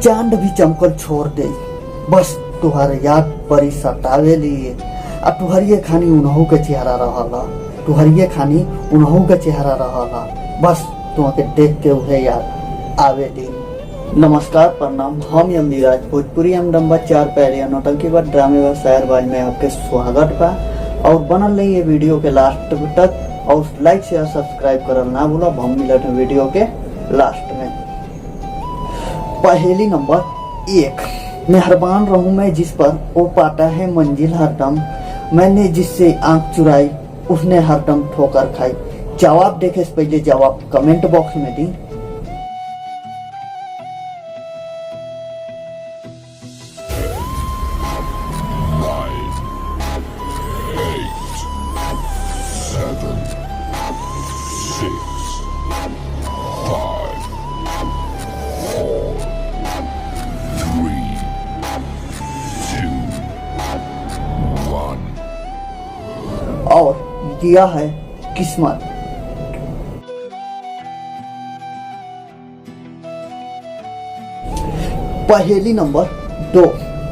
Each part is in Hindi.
चांद भी चमकल छोड़ दे, बस तुहार याद बड़ी सतावे लिए। आ तुहरिए खानी उन्हों के चेहरा रहला, तुहरिए खानी उन्हों के चेहरा रहला, बस तुमके देख के उहे याद आवेली। नमस्कार, प्रणाम। हम यम नीरज, भोजपुरी एम नंबर 4 पहले नौटंकी व ड्रामे व शायरबाज में आपके स्वागत बा। और बनल रही ये वीडियो के लास्ट तक और लाइक शेयर सब्सक्राइब करल ना भूलो। हम मिलत हैं वीडियो के लास्ट में। पहेली नंबर 1। मेहरबान रहूं मैं जिस पर वो पाता है मंजिल हरदम, मैंने जिससे आंख चुराई उसने हरदम ठोकर खाई। जवाब देखे से पहले जवाब कमेंट बॉक्स में दी। और दिया है किस्मत। पहेली नंबर 2।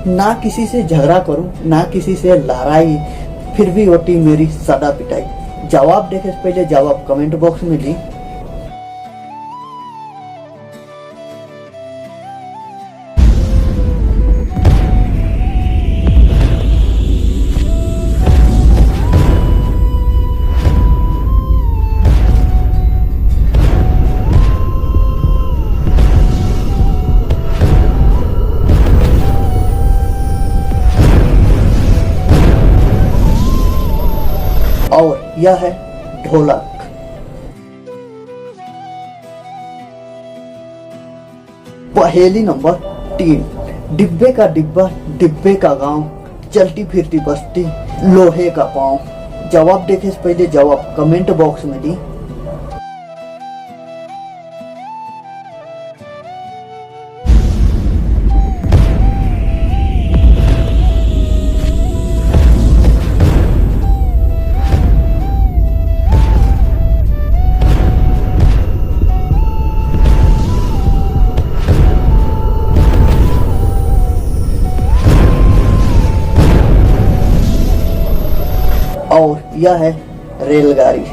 ना किसी से झगड़ा करूं, ना किसी से लड़ाई, फिर भी होती मेरी सदा पिटाई। जवाब देखे से पहले जवाब कमेंट बॉक्स में दी। और यह है ढोलक। पहेली नंबर 3। डिब्बे का डिब्बा, डिब्बे का गांव, चलती फिरती बस्ती, लोहे का पांव। जवाब देखे से पहले जवाब कमेंट बॉक्स में दी। और यह है रेलगाड़ी।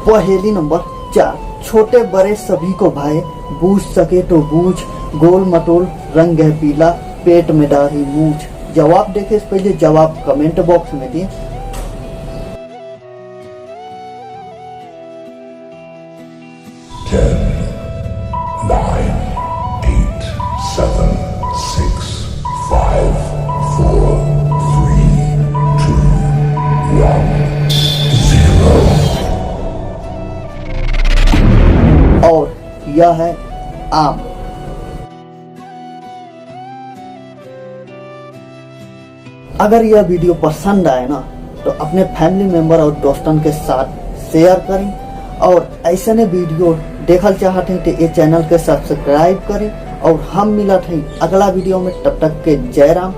पहेली नंबर 4। छोटे बड़े सभी को भाए, बूझ सके तो बूझ, गोल मटोल रंग है पीला, पेट में दाढ़ी मूछ। जवाब देखे से पहले जवाब कमेंट बॉक्स में दी। और यह है आम। अगर यह वीडियो पसंद आए ना तो अपने फैमिली मेंबर और दोस्तों के साथ शेयर करें। और ऐसे ने वीडियो देखल चाहते हैं तो ये चैनल के सब्सक्राइब करें। और हम मिलत हैं अगला वीडियो में, तब तक के जय राम।